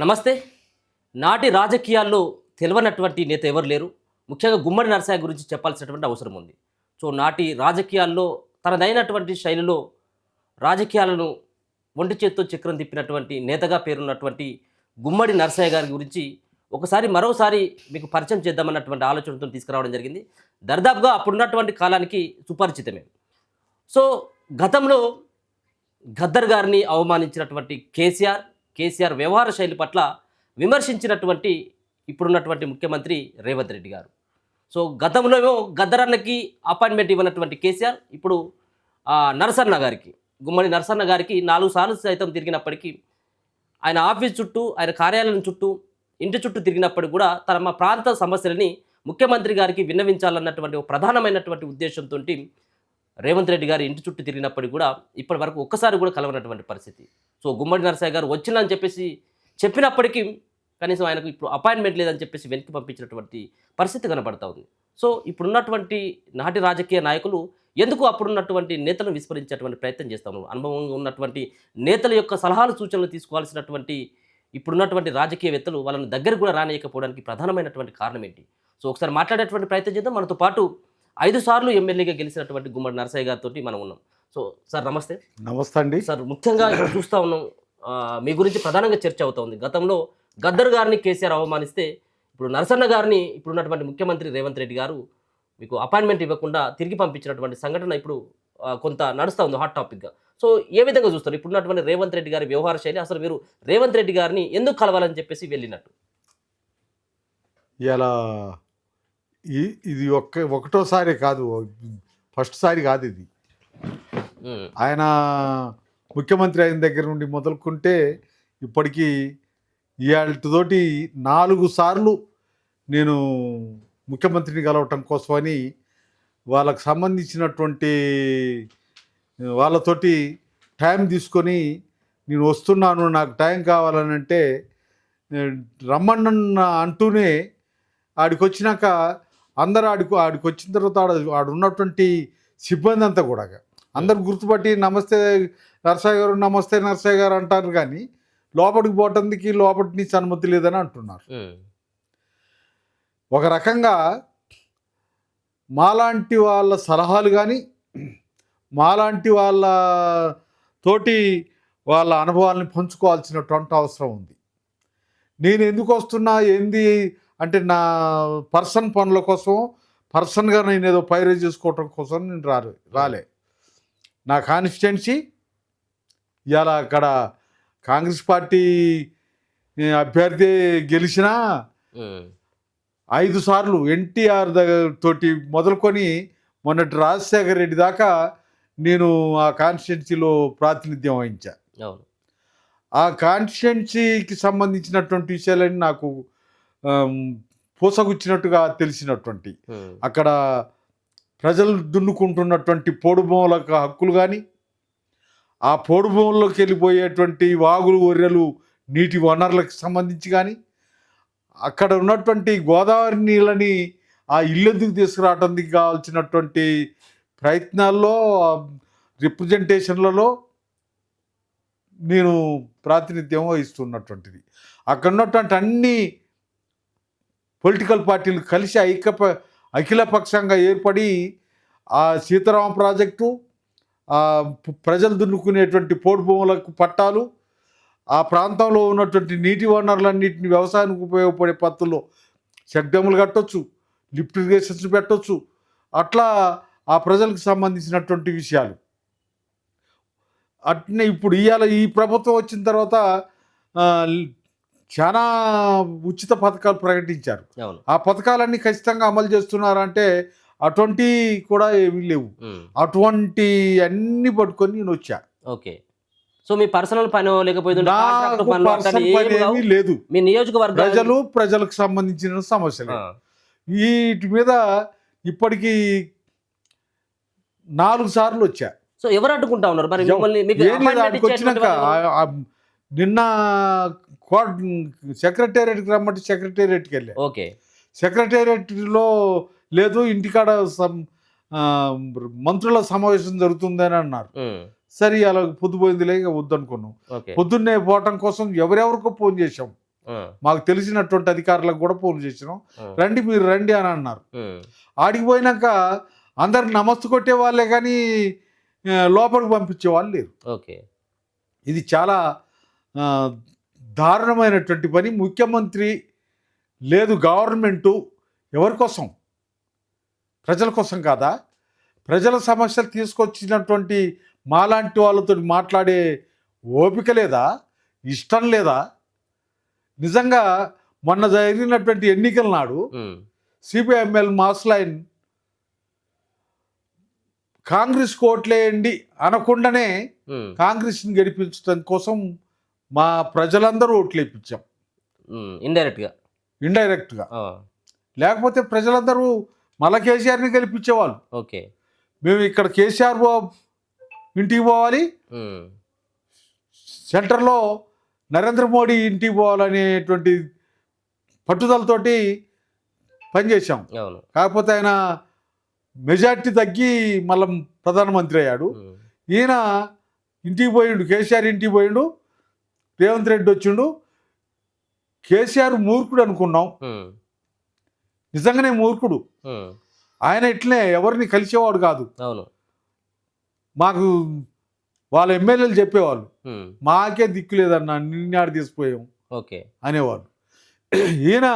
నమస్తే. నాటి రాజకీయాల్లో తెలవనటువంటి నేత ఎవరు లేరు. ముఖ్యంగా గుమ్మడి నరసయ్య గురించి చెప్పాల్సినటువంటి అవసరం ఉంది. సో నాటి రాజకీయాల్లో తనదైనటువంటి శైలిలో రాజకీయాలను ఒంటి చేత్తో చక్రం తిప్పినటువంటి నేతగా పేరున్నటువంటి గుమ్మడి నరసయ్య గారి గురించి మరోసారి మీకు పరిచయం చేద్దామన్నటువంటి ఆలోచనతో తీసుకురావడం జరిగింది. దర్దాపుగా అప్పుడున్నటువంటి కాలానికి సుపరిచితమే. సో గతంలో గద్దర్ గారిని అవమానించినటువంటి కేసీఆర్ వ్యవహార శైలి పట్ల విమర్శించినటువంటి ఇప్పుడున్నటువంటి ముఖ్యమంత్రి రేవంత్ రెడ్డి గారు. సో గతంలో గద్దర్ అన్నకి అపాయింట్మెంట్ ఇవ్వనటువంటి కేసీఆర్ ఇప్పుడు గుమ్మడి నరసన్న గారికి 4 సార్లు సైతం తిరిగినప్పటికీ, ఆయన ఆఫీస్ చుట్టూ, ఆయన కార్యాలయం చుట్టూ, ఇంటి చుట్టూ తిరిగినప్పటికీ కూడా తమ ప్రాంత సమస్యలని ముఖ్యమంత్రి గారికి విన్నవించాలన్నటువంటి ఒక ప్రధానమైనటువంటి ఉద్దేశంతో రేవంత్ రెడ్డి గారు ఇంటి చుట్టూ తిరిగినప్పటికీ కూడా ఇప్పటి వరకు ఒక్కసారి కూడా కలవనటువంటి పరిస్థితి. సో గుమ్మడి నరసయ్య గారు వచ్చిందని చెప్పేసి చెప్పినప్పటికీ కనీసం ఆయనకు ఇప్పుడు అపాయింట్మెంట్ లేదని చెప్పేసి వెనక్కి పంపించినటువంటి పరిస్థితి కనబడతా ఉంది. సో ఇప్పుడున్నటువంటి నాటి రాజకీయ నాయకులు ఎందుకు అప్పుడున్నటువంటి నేతలను విస్మరించేటువంటి ప్రయత్నం చేస్తా ఉన్నారు? అనుభవంగా ఉన్నటువంటి నేతల యొక్క సలహాలు సూచనలు తీసుకోవాల్సినటువంటి ఇప్పుడున్నటువంటి రాజకీయవేత్తలు వాళ్ళని దగ్గర కూడా రానియకపోవడానికి ప్రధానమైనటువంటి కారణం ఏంటి? సో ఒకసారి మాట్లాడేటువంటి ప్రయత్నం చేద్దాం. మనతో పాటు 5 సార్లు ఎమ్మెల్యేగా గెలిచినటువంటి గుమ్మడి నరసయ్య గారితో మనం ఉన్నాం. సో సార్ నమస్తే. నమస్తే అండి. సార్ ముఖ్యంగా ఇప్పుడు చూస్తూ ఉన్నాం, మీ గురించి ప్రధానంగా చర్చ అవుతా ఉంది. గతంలో గద్దర్ గారిని కేసీఆర్ అవమానిస్తే ఇప్పుడు నరసన్న గారిని ఇప్పుడున్నటువంటి ముఖ్యమంత్రి రేవంత్ రెడ్డి గారు మీకు అపాయింట్మెంట్ ఇవ్వకుండా తిరిగి పంపించినటువంటి సంఘటన ఇప్పుడు కొంత నడుస్తూ ఉంది హాట్ టాపిక్గా. సో ఏ విధంగా చూస్తారు ఇప్పుడున్నటువంటి రేవంత్ రెడ్డి గారి వ్యవహార శైలి? అసలు మీరు రేవంత్ రెడ్డి గారిని ఎందుకు కలవాలని చెప్పేసి వెళ్ళినట్టు? ఇలా ఇది ఒకటోసారి కాదు, ఫస్ట్ సారి కాదు ఇది. ఆయన ముఖ్యమంత్రి అయిన దగ్గర నుండి మొదలుకుంటే ఇప్పటికీ ఇవాళతోటి 4 సార్లు నేను ముఖ్యమంత్రిని కలవటం కోసమని వాళ్ళకు సంబంధించినటువంటి వాళ్ళతోటి టైం తీసుకొని నేను వస్తున్నాను, నాకు టైం కావాలని అంటే రమ్మన్న అంటూనే ఆడికి వచ్చినాక అందరూ ఆడికి వచ్చిన తర్వాత ఆడు ఉన్నటువంటి సిబ్బంది అంతా కూడా అందరు గుర్తుపట్టి నమస్తే నరసయ్య గారు, నమస్తే నరసయ్య గారు అంటారు, కానీ లోపలికి పోవటానికి లోపటి నుంచి అనుమతి లేదని అంటున్నారు. ఒక రకంగా మాలాంటి వాళ్ళ సలహాలు కానీ మాలాంటి వాళ్ళ తోటి వాళ్ళ అనుభవాలని పంచుకోవాల్సినటువంటి అవసరం ఉంది. నేను ఎందుకు వస్తున్నా ఏంది అంటే నా పర్సన్ పనుల కోసం, పర్సన్గా నేను ఏదో పైరేజ్ చేసుకోవటం కోసం నేను రాలే. నా కాన్స్టిట్యున్సీ ఇవాళ అక్కడ కాంగ్రెస్ పార్టీ అభ్యర్థి గెలిచినా 5 సార్లు ఎన్టీఆర్ తోటి మొదలుకొని మొన్నటి రాజశేఖర రెడ్డి దాకా నేను ఆ కాన్స్టిట్యున్సీలో ప్రాతినిధ్యం వహించా. ఆ కాన్స్టిట్యున్సీకి సంబంధించినటువంటి విషయాలన్నీ నాకు పూసగుచ్చినట్టుగా తెలిసినటువంటి, అక్కడ ప్రజలు దున్నుకుంటున్నటువంటి పోడు భూములకు హక్కులు కానీ, ఆ పోడు భూముల్లోకి వెళ్ళిపోయేటువంటి వాగులు ఒర్రెలు నీటి వనరులకు సంబంధించి కానీ, అక్కడ ఉన్నటువంటి గోదావరి నీళ్ళని ఆ ఇల్లెందుకు తీసుకురావడానికి కావాల్సినటువంటి ప్రయత్నాల్లో, రిప్రజెంటేషన్లలో నేను ప్రాతినిధ్యం వహిస్తున్నటువంటిది. అక్కడ ఉన్నటువంటి అన్ని పొలిటికల్ పార్టీలు కలిసి అఖిలపక్షంగా ఏర్పడి ఆ సీతారామ ప్రాజెక్టు, ప్రజలు దున్నుకునేటువంటి పోడు భూములకు పట్టాలు, ఆ ప్రాంతంలో ఉన్నటువంటి నీటి వనరులన్నింటినీ వ్యవసాయానికి ఉపయోగపడే పద్ధతుల్లో చెక్ డ్యాములు కట్టొచ్చు, లిఫ్ట్ ఇరిగేషన్స్ పెట్టొచ్చు. అట్లా ఆ ప్రజలకు సంబంధించినటువంటి విషయాలు. అట్నే ఇప్పుడు ఇవాళ ఈ ప్రభుత్వం వచ్చిన తర్వాత చాలా ఉచిత పథకాలు ప్రకటించారు. ఆ పథకాలన్నీ ఖచ్చితంగా అమలు చేస్తున్నారంటే అటువంటి కూడా ఏమీ లేవు. అటువంటి అన్ని పట్టుకొని నేను వచ్చా. ఓకే. సో మీ పర్సనల్ పని లేకపోతే లేదు, మీ నియోజకవర్గ ప్రజలకు సంబంధించిన సమస్యలు. వీటి మీద ఇప్పటికీ 4 సార్లు వచ్చా. సో ఎవరు అడ్డుకుంటా ఉన్నారు మరి? వచ్చినాక నిన్న సెక్రటేరియట్కి రమ్మంటే సెక్రటేరియట్కి వెళ్ళా. ఓకే. సెక్రటేరియట్లో లేదు, ఇంటికాడ మంత్రుల సమావేశం జరుగుతుందని అన్నారు. సరే అలా పొద్దుపోయింది లేక వద్దనుకున్నాం. పొద్దున్నే పోవటం కోసం ఎవరెవరికో ఫోన్ చేశాం. మాకు తెలిసినటువంటి అధికారులకు కూడా ఫోన్ చేసినాం, రండి మీరు రండి అని అన్నారు. ఆడికి పోయినాక అందరికి నమస్తు కొట్టే వాళ్ళే కానీ లోపలికి పంపించే వాళ్ళు లేరు. ఓకే, ఇది చాలా దారుణమైనటువంటి పని. ముఖ్యమంత్రి లేదు, గవర్నమెంటు ఎవరి కోసం? ప్రజల కోసం కాదా? ప్రజల సమస్యలు తీసుకొచ్చినటువంటి మాలాంటి వాళ్ళతో మాట్లాడే ఓపిక లేదా? ఇష్టం లేదా? నిజంగా మొన్న జరిగినటువంటి ఎన్నికల నాడు సిపిఐఎంఎల్ మాస్ లైన్ కాంగ్రెస్ ఓట్లేయండి అనకుండానే కాంగ్రెస్ని గెలిపించడం కోసం మా ప్రజలందరూ ఓట్లు వేయించాం, ఇండైరెక్ట్గా. లేకపోతే ప్రజలందరూ మళ్ళా కేసీఆర్ని గెలిపించేవాళ్ళు. ఓకే, మేము ఇక్కడ కేసీఆర్ ఇంటికి పోవాలి, సెంటర్లో నరేంద్ర మోడీ ఇంటికి పోవాలనేటువంటి పట్టుదలతోటి పనిచేశాం. కాకపోతే ఆయన మెజార్టీ తగ్గి మళ్ళీ ప్రధానమంత్రి అయ్యాడు. ఈయన ఇంటికి పోయిండు, కేసీఆర్ ఇంటికి పోయిండు, రేవంత్ రెడ్డి వచ్చిండు. కేసీఆర్ మూర్ఖుడు అనుకున్నాం, నిజంగానే మూర్ఖుడు. ఆయన ఇట్లనే ఎవరిని కలిసేవాడు కాదు. మాకు వాళ్ళ ఎమ్మెల్యేలు చెప్పేవాళ్ళు, మాకే దిక్కు లేదన్నా, నిన్నాడు తీసిపోయాం అనేవాళ్ళు. ఈయన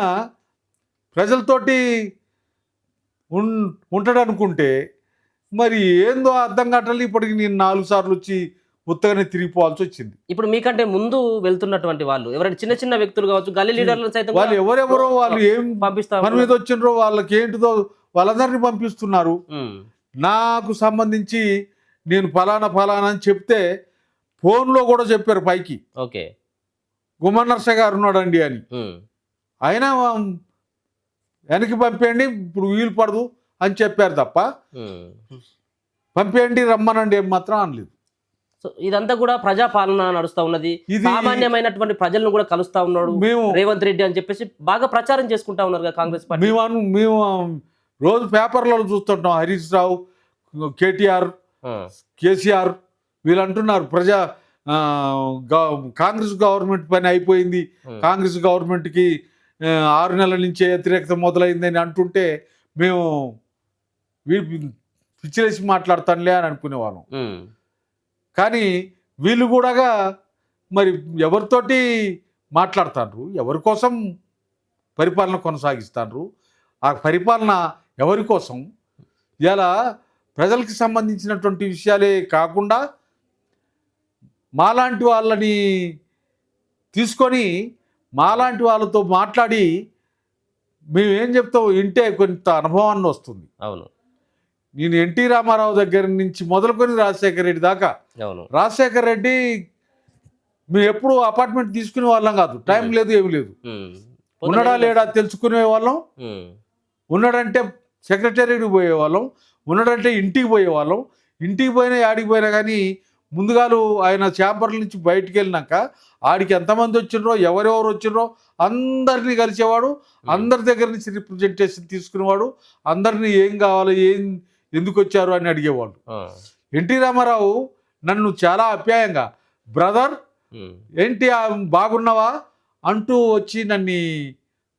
ప్రజలతోటి ఉంటాడు అనుకుంటే మరి ఏందో అర్థం కావట్లేదు. ఇప్పటికి నేను 4 సార్లు వచ్చి ఉత్తగానే తిరిగిపోవాల్సి వచ్చింది. ఇప్పుడు మీకంటే ముందు వెళ్తున్నటువంటి వాళ్ళు ఎవరైనా చిన్న చిన్న వ్యక్తులు కావచ్చు, గల్లీ లీడర్లు సైతం, వాళ్ళు ఎవరెవరో వాళ్ళు ఏం మన మీద వచ్చిండ్రో వాళ్ళకి ఏంటిదో వాళ్ళందరినీ పంపిస్తున్నారు. నాకు సంబంధించి నేను ఫలానా అని చెప్తే ఫోన్లో కూడా చెప్పారు పైకి, ఓకే గుమ్మన్ నర్సయ్య గారు ఉన్నాడండి అని. అయినా వెనక్కి పంపేయండి, ఇప్పుడు వీలు పడదు అని చెప్పారు తప్ప పంపేయండి రమ్మనండి ఏం మాత్రం అనలేదు. సో ఇదంతా కూడా ప్రజాపాలన నడుస్తా ఉన్నది, సామాన్యమైనటువంటి ప్రజలను కూడా కలుస్తా ఉన్నాడు మేము రేవంత్ రెడ్డి అని చెప్పేసి బాగా ప్రచారం చేసుకుంటా ఉన్నారు కాంగ్రెస్ పార్టీ. మేము రోజు పేపర్లలో చూస్తుంటాం, హరీష్ రావు, కేటీఆర్, కేసీఆర్ వీళ్ళు అంటున్నారు కాంగ్రెస్ గవర్నమెంట్ పని అయిపోయింది, కాంగ్రెస్ గవర్నమెంట్కి 6 నెలల నుంచే వ్యతిరేకత మొదలైందని అంటుంటే మేము పిచ్చిలేసి మాట్లాడతానులే అని అనుకునేవాళ్ళం. కానీ వీళ్ళు కూడా మరి ఎవరితోటి మాట్లాడుతారు, ఎవరి కోసం పరిపాలన కొనసాగిస్తారు, ఆ పరిపాలన ఎవరి కోసం? ఇలా ప్రజలకు సంబంధించినటువంటి విషయాలే కాకుండా మాలాంటి వాళ్ళని తీసుకొని మాలాంటి వాళ్ళతో మాట్లాడి మేమేం చెప్తాం వింటే కొంత అనుభవాన్ని వస్తుంది. అవును, నేను ఎన్టీ రామారావు దగ్గర నుంచి మొదలుకొని రాజశేఖర రెడ్డి దాకా, రాజశేఖర రెడ్డి మేము ఎప్పుడు అపార్ట్మెంట్ తీసుకునే వాళ్ళం కాదు, టైం లేదు ఏమి లేదు, ఉన్నాడా లేడా తెలుసుకునే వాళ్ళం. ఉన్నాడంటే సెక్రటరీకి పోయేవాళ్ళం, ఉన్నాడంటే ఇంటికి పోయేవాళ్ళం. ఇంటికి పోయినా యాడికి పోయినా కానీ ముందుగాలు ఆయన ఛాంబర్ల నుంచి బయటికి వెళ్ళినాక ఆడికి ఎంతమంది వచ్చిండ్రో ఎవరెవరు వచ్చిండ్రో అందరినీ కలిసేవాడు, అందరి దగ్గర నుంచి రిప్రజెంటేషన్ తీసుకునేవాడు, అందరినీ ఏం కావాలి ఎందుకు వచ్చారు అని అడిగేవాడు. ఎన్టీ రామారావు నన్ను చాలా ఆప్యాయంగా బ్రదర్ ఏంటి బాగున్నావా అంటూ వచ్చి నన్ను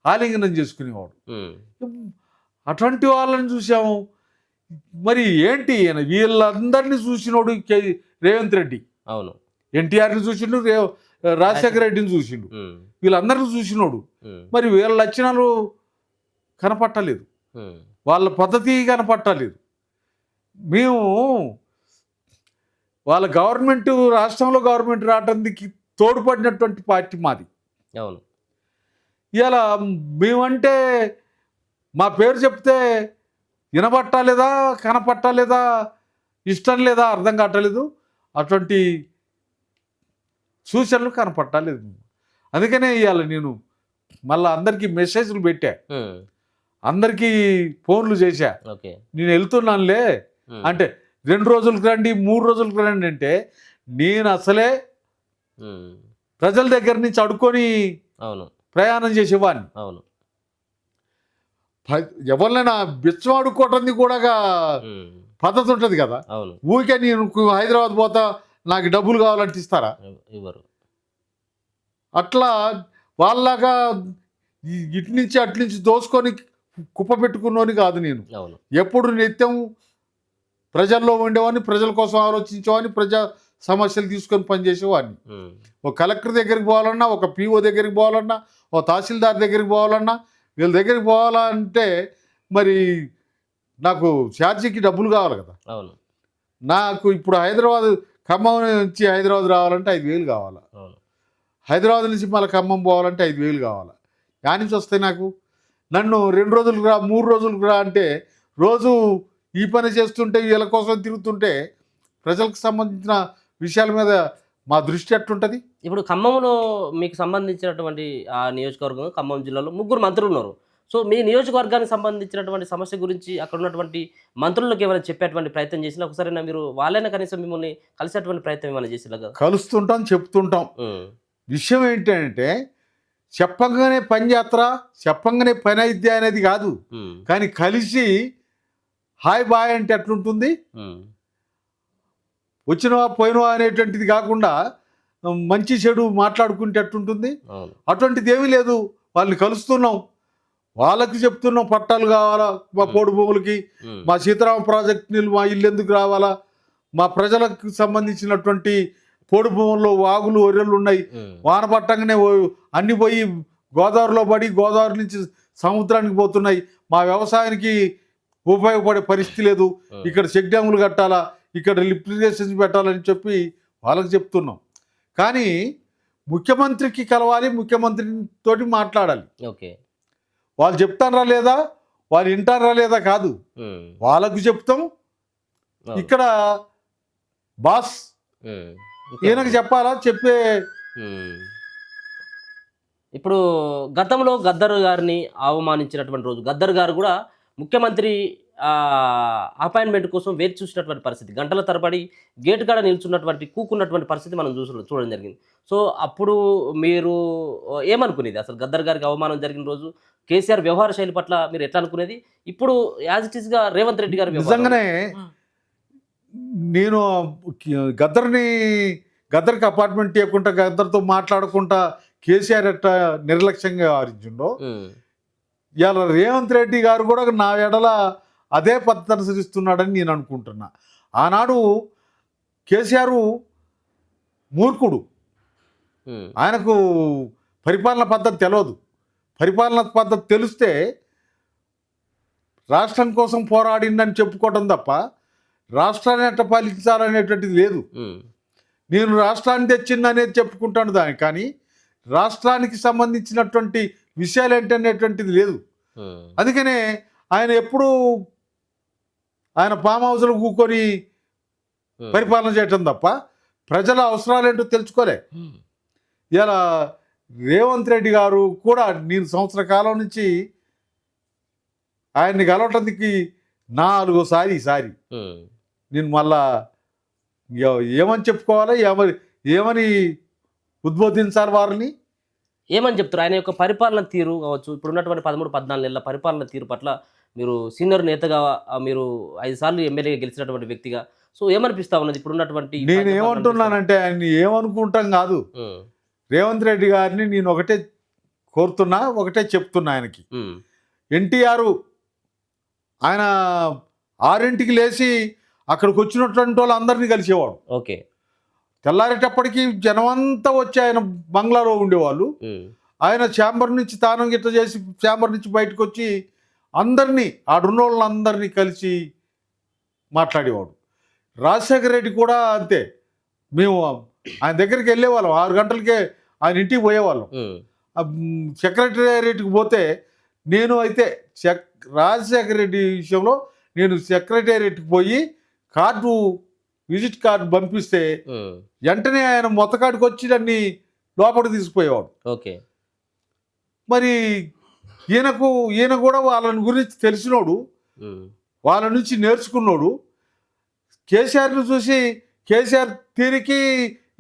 ఆలింగనం చేసుకునేవాడు. అటువంటి వాళ్ళని చూసాము. మరి ఏంటి వీళ్ళందరినీ చూసినోడు రేవంత్ రెడ్డి. అవును, ఎన్టీఆర్ని చూసిండు, రాజశేఖర రెడ్డిని చూసిండు, వీళ్ళందరినీ చూసినోడు. మరి వీళ్ళ లక్షణాలు కనపట్టలేదు, వాళ్ళ పద్ధతి కనపట్టలేదు. మేము వాళ్ళ గవర్నమెంట్ రాష్ట్రంలో గవర్నమెంట్ రావడానికి తోడ్పడినటువంటి పార్టీ మాది. అవును, ఇలా మేమంటే మా పేరు చెప్తే వినబట్టలేదా, కనపట్టలేదా, ఇష్టం లేదా, అర్థం కావట్లేదు. అటువంటి సూచనలు కనపట్టలేదు. అందుకనే ఇవాళ నేను మళ్ళీ అందరికీ మెసేజ్లు పెట్టా, అందరికీ ఫోన్లు చేశా. నేను వెళ్తున్నానులే అంటే 2 రోజులకు రండి, 3 రోజులకు రండి అంటే నేను అసలే ప్రజల దగ్గర నుంచి అడుక్కొని ప్రయాణం చేసేవాడిని. ఎవరినైనా బిచ్చం అడుక్కోవటానికి కూడా పద్ధతి ఉంటుంది కదా. ఊరికే నేను హైదరాబాద్ పోతా నాకు డబ్బులు కావాలంటే ఇస్తారా? ఇవ్వరు. అట్లా వాళ్ళలాగా ఇటు నుంచి అటు నుంచి దోసుకొని కుప్ప పెట్టుకున్నోని కాదు నేను. అవును. ఎప్పుడు నిత్యం ప్రజల్లో ఉండేవాడిని, ప్రజల కోసం ఆలోచించేవాడిని, ప్రజా సమస్యలు తీసుకొని పనిచేసేవాడిని. ఒక కలెక్టర్ దగ్గరికి పోవాలన్నా, ఒక పిఓ దగ్గరికి పోవాలన్నా, ఒక తహసీల్దార్ దగ్గరికి పోవాలన్నా, వీళ్ళ దగ్గరికి పోవాలంటే మరి నాకు ఛార్జీకి డబ్బులు కావాలి కదా. అవును. నాకు ఇప్పుడు ఖమ్మం నుంచి హైదరాబాద్ రావాలంటే 5,000 కావాలి. అవును. హైదరాబాద్ నుంచి మళ్ళీ ఖమ్మం పోవాలంటే 5,000 కావాలి. యాడ్ నుంచి వస్తాయి నాకు. నన్ను 2 రోజులకు రా, 3 రోజులకు రా అంటే రోజు ఈ పని చేస్తుంటే, వీళ్ళ కోసం తిరుగుతుంటే ప్రజలకు సంబంధించిన విషయాల మీద మా దృష్టి ఎట్టుంటుంది? ఇప్పుడు ఖమ్మంలో మీకు సంబంధించినటువంటి ఆ నియోజకవర్గం, ఖమ్మం జిల్లాలో 3 మంత్రులు ఉన్నారు. సో మీ నియోజకవర్గానికి సంబంధించినటువంటి సమస్య గురించి అక్కడ ఉన్నటువంటి మంత్రులకు ఏమైనా చెప్పేటువంటి ప్రయత్నం చేసినా, ఒకసారి మీరు వాళ్ళైనా కనీసం మిమ్మల్ని కలిసేటువంటి ప్రయత్నం ఏమైనా చేసినా కదా? కలుస్తుంటాం, చెప్తుంటాం. విషయం ఏంటంటే చెప్పంగానే పని చేస్తారా, చెప్పంగానే పని అయిద్ది అనేది కాదు. కానీ కలిసి హాయ్ బాయ్ అంటే ఎట్లుంటుంది, వచ్చినవా పోయినవా అనేటువంటిది కాకుండా మంచి చెడు మాట్లాడుకుంటే ఎట్లుంటుంది. అటువంటిది ఏమీ లేదు. వాళ్ళని కలుస్తున్నాం, వాళ్ళకి చెప్తున్నాం పట్టాలు కావాలా, మా పోడు భూములకి, మా సీతారామ ప్రాజెక్ట్ నీళ్ళు మా ఇల్లు ఎందుకు రావాలా, మా ప్రజలకు సంబంధించినటువంటి పోడు భూముల్లో వాగులు ఒర్రెలు ఉన్నాయి, వాన పట్టంగానే అన్ని పోయి గోదావరిలో పడి గోదావరి నుంచి సముద్రానికి పోతున్నాయి, మా వ్యవసాయానికి ఉపయోగపడే పరిస్థితి లేదు, ఇక్కడ చెక్ డ్యాములు కట్టాలా, ఇక్కడ లిఫ్ట్ ఇరిగేషన్ పెట్టాలని చెప్పి వాళ్ళకి చెప్తున్నాం. కానీ ముఖ్యమంత్రికి కలవాలి, ముఖ్యమంత్రితోటి మాట్లాడాలి. ఓకే, వాళ్ళు చెప్తారా లేదా, వాళ్ళు వింటారా లేదా కాదు, వాళ్ళకు చెప్తాం. ఇక్కడ బాస్ ఈయనకు చెప్పాలా, చెప్పే. ఇప్పుడు గతంలో గద్దర్ గారిని అవమానించినటువంటి రోజు గద్దర్ గారు కూడా ముఖ్యమంత్రి అపాయింట్మెంట్ కోసం వేచి చూసినటువంటి పరిస్థితి, గంటల తరబడి గేట్ కాడ నిల్చున్నటువంటి కూకున్నటువంటి పరిస్థితి మనం చూడడం జరిగింది. సో అప్పుడు మీరు ఏమనుకునేది, అసలు గద్దర్ గారికి అవమానం జరిగిన రోజు కేసీఆర్ వ్యవహార శైలి పట్ల మీరు ఎట్లా అనుకునేది? ఇప్పుడు యాజ్ ఇట్ ఈస్గా రేవంత్ రెడ్డి గారు నిజంగానే నేను గద్దర్కి అపార్ట్మెంట్ ఇవ్వకుండా, గద్దర్తో మాట్లాడకుండా కేసీఆర్ ఎట్లా నిర్లక్ష్యంగా వ్యవహరించిండో, ఇవాళ రేవంత్ రెడ్డి గారు కూడా నా ఎడల అదే పద్ధతి అనుసరిస్తున్నాడని నేను అనుకుంటున్నా. ఆనాడు కేసీఆర్ మూర్ఖుడు, ఆయనకు పరిపాలన పద్ధతి తెలియదు. పరిపాలన పద్ధతి తెలిస్తే రాష్ట్రం కోసం పోరాడిందని చెప్పుకోవటం తప్ప రాష్ట్రాన్ని ఎట్ట పాలించాలనేటువంటిది లేదు. నేను రాష్ట్రాన్ని తెచ్చిందనేది చెప్పుకుంటాను దానికి, కానీ రాష్ట్రానికి సంబంధించినటువంటి విషయాలు ఏంటనేటువంటిది లేదు. అందుకనే ఆయన ఎప్పుడు ఆయన ఫామ్ హౌస్లో కూకొని పరిపాలన చేయటం తప్ప ప్రజల అవసరాలు ఏంటో తెలుసుకోలే. ఇలా రేవంత్ రెడ్డి గారు కూడా నేను సంవత్సర కాలం నుంచి ఆయన్ని కలవటానికి 4సారి ఈసారి నేను మళ్ళా ఏమని చెప్పుకోవాలి, ఏమని ఉద్బోధించాలి, వారిని ఏమని చెప్తారు? ఆయన యొక్క పరిపాలన తీరు కావచ్చు, ఇప్పుడు ఉన్నటువంటి 13-14 నెలల పరిపాలన తీరు పట్ల మీరు సీనియర్ నేతగా, మీరు 5 సార్లు ఎమ్మెల్యేగా గెలిచినటువంటి వ్యక్తిగా, సో ఏమనిపిస్తా ఉన్నది ఇప్పుడు ఉన్నటువంటి? నేను ఏమంటున్నానంటే ఆయన్ని ఏమనుకుంటాం కాదు, రేవంత్ రెడ్డి గారిని నేను ఒకటే కోరుతున్నా, ఒకటే చెప్తున్నా ఆయనకి. ఎన్టీఆర్ ఆయన 6ంటికి లేచి అక్కడికి వచ్చినటువంటి వాళ్ళు అందరినీ కలిసేవాడు. ఓకే, తెల్లారేటప్పటికి జనమంతా వచ్చి ఆయన బంగ్లాలో ఉండేవాళ్ళు. ఆయన ఛాంబర్ నుంచి తానం గిట్ట చేసి ఛాంబర్ నుంచి బయటకు వచ్చి అందరినీ ఆడున్న వాళ్ళందరినీ కలిసి మాట్లాడేవాడు. రాజశేఖర రెడ్డి కూడా అంతే. మేము ఆయన దగ్గరికి వెళ్ళేవాళ్ళం, 6 గంటలకే ఆయన ఇంటికి పోయేవాళ్ళం. సెక్రటేరియట్కి పోతే నేను అయితే రాజశేఖర రెడ్డి విషయంలో నేను సెక్రటేరియట్కి పోయి విజిట్ కార్డు పంపిస్తే వెంటనే ఆయన మొత్తకాడికి వచ్చి దాన్ని లోపలికి తీసుకుపోయేవాడు. ఓకే, మరి ఈయన కూడా వాళ్ళని గురించి తెలిసినోడు, వాళ్ళ నుంచి నేర్చుకున్నాడు. కేసీఆర్ను చూసి కేసీఆర్ తీరికి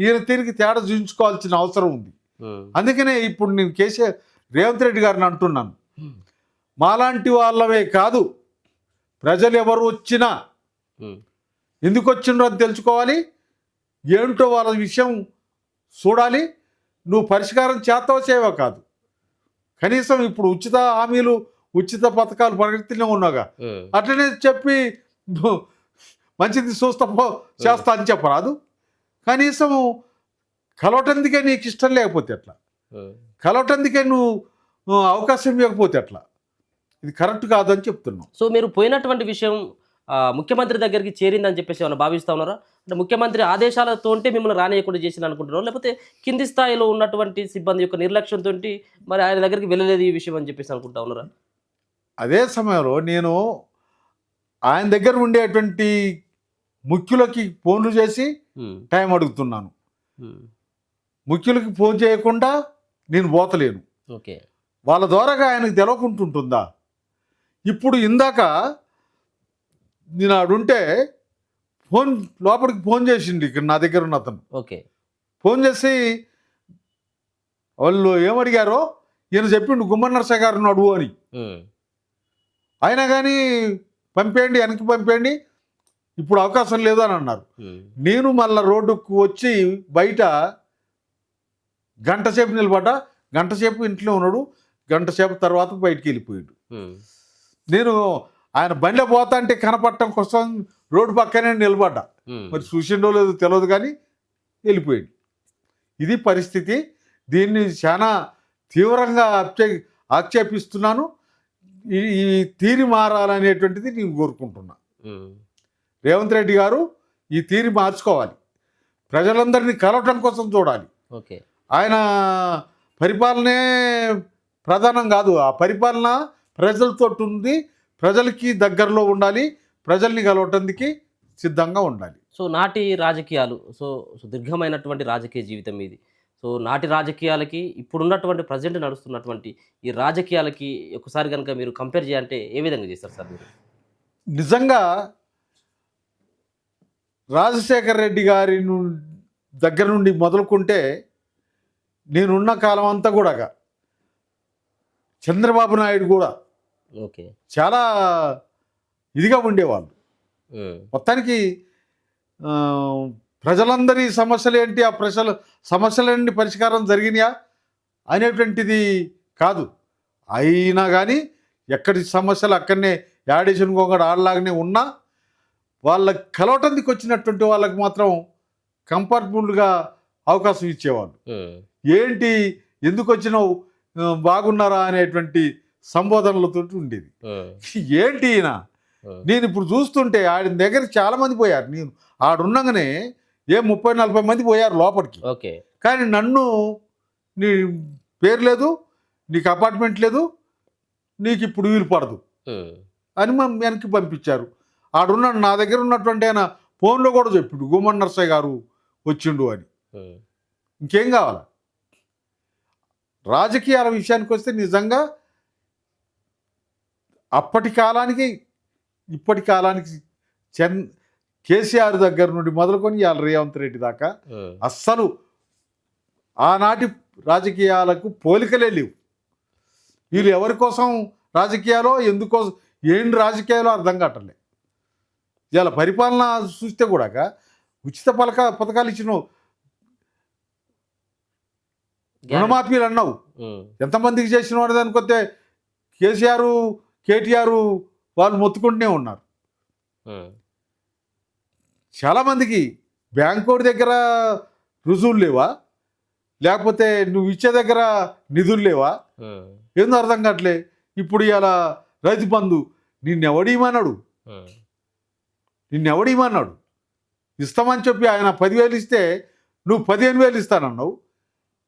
ఈయన తీరికి తేడా చూపించుకోవాల్సిన అవసరం ఉంది. అందుకనే ఇప్పుడు నేను రేవంత్ రెడ్డి గారిని అంటున్నాను, మాలాంటి వాళ్ళమే కాదు, ప్రజలు ఎవరు వచ్చినా ఎందుకు వచ్చిండ్రో అని తెలుసుకోవాలి, ఏంటో వాళ్ళ విషయం చూడాలి. నువ్వు పరిష్కారం చేస్తావో చేయవో కాదు. కనీసం ఇప్పుడు ఉచిత హామీలు, ఉచిత పథకాలు ప్రకటిస్తూనే ఉన్నాగా, అట్లనే చెప్పి మంచిది చూస్తా చేస్తా అని చెప్పరాదు. కనీసం కలవటందుకే నీకు ఇష్టం లేకపోతే ఎట్లా, కలవటందుకే నువ్వు అవకాశం ఇవ్వకపోతే ఎట్లా, ఇది కరెక్ట్ కాదని చెప్తున్నాం. సో మీరు పోయినటువంటి విషయం ముఖ్యమంత్రి దగ్గరికి చేరిందని చెప్పేసి ఏమైనా భావిస్తా ఉన్నారా? అంటే ముఖ్యమంత్రి ఆదేశాలతో మిమ్మల్ని రానియకుండా చేసింది అనుకుంటున్నారా, లేకపోతే కింది స్థాయిలో ఉన్నటువంటి సిబ్బంది యొక్క నిర్లక్ష్యంతో మరి ఆయన దగ్గరికి వెళ్ళలేదు ఈ విషయం అని చెప్పేసి అనుకుంటా ఉన్నారా? అదే సమయంలో నేను ఆయన దగ్గర ఉండేటువంటి ముఖ్యులకి ఫోన్లు చేసి టైం అడుగుతున్నాను. ముఖ్యులకి ఫోన్ చేయకుండా నేను పోతలేను. ఓకే, వాళ్ళ ద్వారాగా ఆయనకు తెలవకుంటుంటుందా? ఇప్పుడు ఇందాక నేను ఆడుంటే ఫోన్ లోపలికి ఫోన్ చేసిండు ఇక్కడ నా దగ్గర ఉన్న అతను. ఓకే, ఫోన్ చేసి వాళ్ళు ఏమడిగారో ఈయన చెప్పిండు గుమ్మడి నరసయ్య గారు అడుగు అని. అయినా కానీ పంపేయండి, వెనక్కి పంపేయండి, ఇప్పుడు అవకాశం లేదు అని అన్నారు. నేను మళ్ళీ రోడ్డుకు వచ్చి బయట గంట సేపు నిలబడ్డా. గంట సేపు ఇంట్లో ఉన్నాడు, గంట సేపు తర్వాత బయటికి వెళ్ళిపోయాడు. నేను ఆయన బండిలో పోతా అంటే కనపడటం కోసం రోడ్డు పక్కనే నిలబడ్డా. మరి చూసిండో లేదో తెలియదు కానీ వెళ్ళిపోయాడు. ఇది పరిస్థితి. దీన్ని చాలా తీవ్రంగా ఆక్షేపిస్తున్నాను. ఈ తీరి మారాలనేటువంటిది నేను కోరుకుంటున్నా. రేవంత్ రెడ్డి గారు ఈ తీరి మార్చుకోవాలి, ప్రజలందరినీ కలవటం కోసం చూడాలి. ఓకే, ఆయన పరిపాలనే ప్రధానం కాదు, ఆ పరిపాలన ప్రజలతో ఉంది, ప్రజలకి దగ్గరలో ఉండాలి, ప్రజల్ని కలవటానికి సిద్ధంగా ఉండాలి. సో నాటి రాజకీయాలు, సో సుదీర్ఘమైనటువంటి రాజకీయ జీవితం ఇది. సో నాటి రాజకీయాలకి ఇప్పుడున్నటువంటి ప్రజెంట్ నడుస్తున్నటువంటి ఈ రాజకీయాలకి ఒకసారి కనుక మీరు కంపేర్ చేయాలంటే ఏ విధంగా చేస్తారు సార్ మీరు? నిజంగా రాజశేఖర్ రెడ్డి గారి దగ్గర నుండి మొదలుకుంటే నేనున్న కాలం అంతా కూడా చంద్రబాబు నాయుడు కూడా ఓకే చాలా ఇదిగా ఉండేవాళ్ళు. మొత్తానికి ప్రజలందరి సమస్యలు ఏంటి, ఆ సమస్యలన్నీ పరిష్కారం జరిగినాయా అనేటువంటిది కాదు. అయినా కానీ ఎక్కడి సమస్యలు అక్కడనే యాడేషన్ గొంగడు ఆడలాగానే ఉన్నా వాళ్ళకి కలవటానికి వచ్చినటువంటి వాళ్ళకి మాత్రం కంఫర్టబుల్గా అవకాశం ఇచ్చేవాళ్ళు. ఏంటి, ఎందుకు వచ్చినావు, బాగున్నారా అనేటువంటి సంబోధనలతో ఉండేది. ఏంటి ఈయన, నేను ఇప్పుడు చూస్తుంటే ఆయన దగ్గర చాలా మంది పోయారు. నేను ఆడున్నగానే 30-40 మంది పోయారు లోపలికి. ఓకే, కానీ నన్ను నీ పేరు లేదు, నీకు అపార్ట్మెంట్ లేదు, నీకు ఇప్పుడు వీలు పడదు అని వెనక్కి పంపించారు. ఆడున్న నా దగ్గర ఉన్నటువంటి ఆయన ఫోన్లో కూడా చెప్పిండు గుమ్మడి నరసయ్య గారు వచ్చిండు అని. ఇంకేం కావాలా? రాజకీయాల విషయానికి వస్తే నిజంగా అప్పటి కాలానికి ఇప్పటి కాలానికి కేసీఆర్ దగ్గర నుండి మొదలుకొని ఇవాళ రేవంత్ రెడ్డి దాకా అస్సలు ఆనాటి రాజకీయాలకు పోలికలే లేవు. వీళ్ళు ఎవరి కోసం రాజకీయాలో, ఎందుకోసం, ఏంటి రాజకీయాలో అర్థం కావట్లే. ఇవాళ పరిపాలన చూస్తే కూడా ఉచిత పథకాలు ఇచ్చినావు, రుణమాఫీలు అన్నావు, ఎంతమందికి చేసినావు అనే దానికి వస్తే కేసీఆర్ కేటీఆర్ వాళ్ళు మొత్తుకుంటూనే ఉన్నారు. చాలామందికి బ్యాంకోడి దగ్గర రుజువులు లేవా, లేకపోతే నువ్వు ఇచ్చే దగ్గర నిధులు లేవా, ఏందో అర్థం కావట్లే. ఇప్పుడు ఇవాళ రైతు బంధు నిన్నెవడీమన్నాడు, ఇస్తామని చెప్పి ఆయన 10,000 ఇస్తే నువ్వు 15,000 ఇస్తానన్నావు.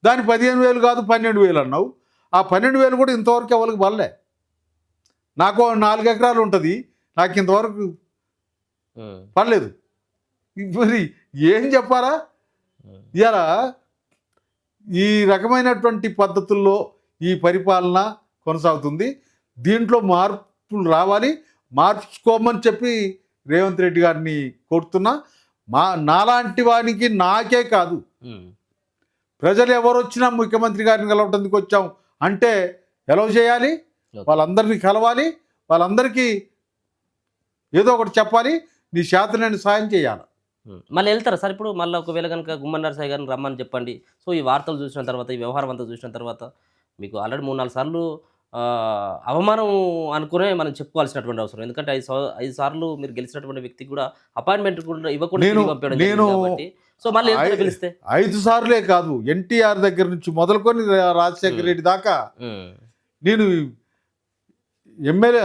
దాని 15,000 కాదు 12,000 అన్నావు. ఆ 12,000 కూడా ఇంతవరకు ఎవరికి పడలే. నాకు 4 ఎకరాలు ఉంటుంది, నాకు ఇంతవరకు పడలేదు. మరి ఏం చెప్పాలా? ఇవాళ ఈ రకమైనటువంటి పద్ధతుల్లో ఈ పరిపాలన కొనసాగుతుంది. దీంట్లో మార్పులు రావాలి, మార్చుకోమని చెప్పి రేవంత్ రెడ్డి గారిని కోరుతున్నా. నాలాంటి వానికి, నాకే కాదు, ప్రజలు ఎవరు వచ్చినా ముఖ్యమంత్రి గారిని కలవటానికి వచ్చాం అంటే ఎలా చేయాలి, వాళ్ళందరినీ కలవాలి, వాళ్ళందరికీ ఏదో ఒకటి చెప్పాలి, నీ చేతనైన సాయం చేయాలి. మళ్ళీ వెళ్తారా సార్ ఇప్పుడు మళ్ళీ ఒకవేళ కనుక గుమ్మడి నరసయ్య గారిని రమ్మని చెప్పండి. సో ఈ వార్తలు చూసిన తర్వాత, ఈ వ్యవహారం అంతా చూసిన తర్వాత మీకు ఆల్రెడీ 3, 4 సార్లు అవమానం అనుకునే మనం చెప్పుకోవాల్సినటువంటి అవసరం. ఎందుకంటే 5 సార్లు మీరు గెలిచినటువంటి వ్యక్తికి కూడా అపాయింట్మెంట్ కూడా ఇవ్వకుండా తిరిగి పంపేయడం జరిగింది కాబట్టి. సో మళ్ళీ వెళ్తారా పిలిస్తే? 5 సార్లే కాదు, ఎన్టీఆర్ దగ్గర నుంచి మొదలుకొని రాజశేఖర రెడ్డి దాకా నేను ఎమ్మెల్యే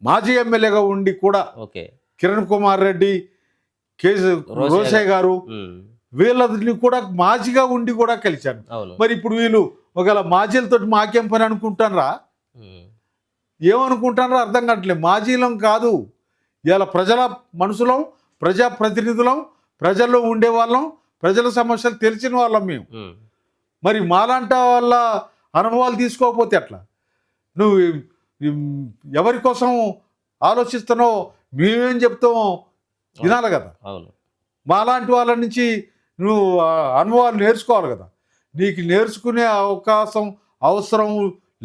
మాజీ ఎమ్మెల్యేగా ఉండి కూడా ఓకే. కిరణ్ కుమార్ రెడ్డి, రోసయ్య గారు వీళ్ళని కూడా మాజీగా ఉండి కూడా కలిశాను. అవును. మరి ఇప్పుడు వీళ్ళు ఒకవేళ మాజీలతో మాకేం పని అనుకుంటారా? ఏమనుకుంటారో అర్థం కావట్లేదు. మాజీలం కాదు, ఇలా ప్రజల మనుషులం, ప్రజాప్రతినిధులం, ప్రజల్లో ఉండేవాళ్ళం, ప్రజల సమస్యలు తెలిసిన వాళ్ళం మేము. మరి మాలాంటి వాళ్ళ అనుభవాలు తీసుకోకపోతే ఎట్లా? నువ్వు ఎవరి కోసం ఆలోచిస్తున్నావు, మేమేం చెప్తామో వినాలి కదా. అవును. మాలాంటి వాళ్ళ నుంచి నువ్వు అనుభవాలు నేర్చుకోవాలి కదా. నీకు నేర్చుకునే అవకాశం అవసరం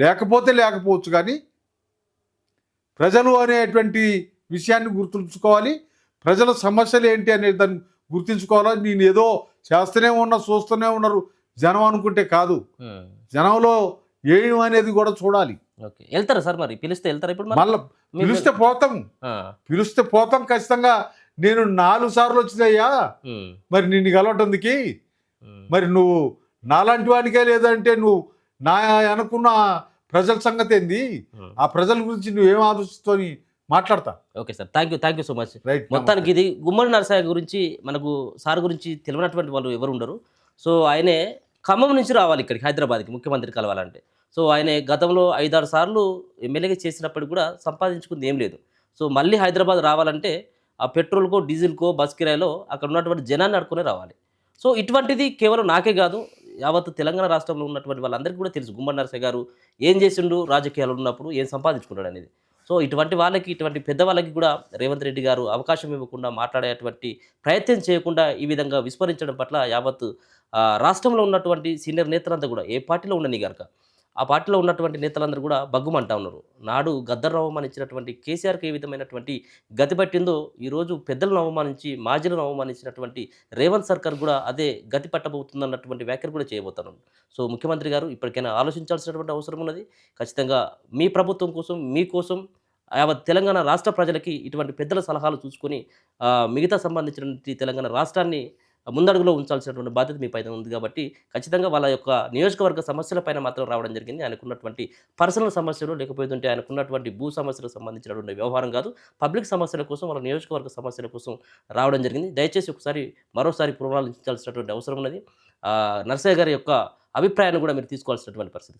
లేకపోవచ్చు, కానీ ప్రజలు అనేటువంటి విషయాన్ని గుర్తుంచుకోవాలి. ప్రజల సమస్యలు ఏంటి అనే దాన్ని గుర్తించుకోవాలి. నేను ఏదో చేస్తూనే చూస్తూనే ఉన్నారు జనం అనుకుంటే కాదు, జనంలో ఏం అనేది కూడా చూడాలి. ఓకే. వెళ్తారా సార్ మరి? పిలిస్తే వెళ్తారా ఇప్పుడు? మళ్ళీ పిలిస్తే పోతాం ఖచ్చితంగా. నేను 4 సార్లు వచ్చినాయ్యా, మరి నిన్ను కలవటందుకి. మరి నువ్వు నాలాంటి వానికే లేదంటే నువ్వు నా అనుకున్న ప్రజల సంగతి ఏంది? ఆ ప్రజల గురించి నువ్వేం ఆలోచిస్తోని మాట్లాడతా. Okay sir, thank you so much. Right. మొత్తానికి ఇది గుమ్మడి నరసయ్య గురించి మనకు సార్ గురించి తెలియనటువంటి వాళ్ళు ఎవరు ఉండరు. సో ఆయనే ఖమ్మం నుంచి రావాలి ఇక్కడికి హైదరాబాద్కి ముఖ్యమంత్రి కలవాలంటే. సో ఆయన గతంలో 5-6 సార్లు ఎమ్మెల్యేగా చేసినప్పుడు కూడా సంపాదించుకుంది ఏం లేదు. సో మళ్ళీ హైదరాబాద్ రావాలంటే ఆ పెట్రోల్కో, డీజిల్కో, బస్ కిరాయిలో అక్కడ ఉన్నటువంటి జనాన్ని అడుకునే రావాలి. సో ఇటువంటిది కేవలం నాకే కాదు, యావత్ తెలంగాణ రాష్ట్రంలో ఉన్నటువంటి వాళ్ళందరికీ కూడా తెలుసు గుమ్మడి నరసయ్య గారు ఏం చేసిండు, రాజకీయాలు ఉన్నప్పుడు ఏం సంపాదించుకున్నాడు అనేది. సో ఇటువంటి వాళ్ళకి, ఇటువంటి పెద్దవాళ్ళకి కూడా రేవంత్ రెడ్డి గారు అవకాశం ఇవ్వకుండా, మాట్లాడేటువంటి ప్రయత్నం చేయకుండా ఈ విధంగా విస్మరించడం పట్ల యావత్ రాష్ట్రంలో ఉన్నటువంటి సీనియర్ నేతలంతా కూడా, ఏ పార్టీలో ఉండని కనుక ఆ పార్టీలో ఉన్నటువంటి నేతలందరూ కూడా బగ్గుమంటా ఉన్నారు. నాడు గద్దర్ను అవమానించినటువంటి కేసీఆర్కి ఏ విధమైనటువంటి గతి పట్టిందో, ఈరోజు పెద్దలను అవమానించి, మాజీలను అవమానించినటువంటి రేవంత్ సర్కార్ కూడా అదే గతి పట్టబోతుందన్నటువంటి వ్యాఖ్యలు కూడా చేయబోతున్నారు. సో ముఖ్యమంత్రి గారు ఇప్పటికైనా ఆలోచించాల్సినటువంటి అవసరం ఉన్నది. ఖచ్చితంగా మీ ప్రభుత్వం కోసం, మీకోసం, యావత్ తెలంగాణ రాష్ట్ర ప్రజలకి ఇటువంటి పెద్దల సలహాలు చూసుకొని మిగతా సంబంధించినటువంటి తెలంగాణ రాష్ట్రాన్ని ముందడుగులో ఉంచాల్సినటువంటి బాధ్యత మీ పైన ఉంది కాబట్టి ఖచ్చితంగా వాళ్ళ యొక్క నియోజకవర్గ సమస్యల పైన మాత్రం రావడం జరిగింది. ఆయనకున్నటువంటి పర్సనల్ సమస్యలు, లేకపోతుంటే ఆయనకున్నటువంటి భూ సమస్యలకు సంబంధించినటువంటి వ్యవహారం కాదు, పబ్లిక్ సమస్యల కోసం, వాళ్ళ నియోజకవర్గ సమస్యల కోసం రావడం జరిగింది. దయచేసి మరోసారి పునరాలోచించాల్సినటువంటి అవసరం ఉన్నది. నరసయ్య గారి యొక్క అభిప్రాయాన్ని కూడా మీరు తీసుకోవాల్సినటువంటి పరిస్థితి.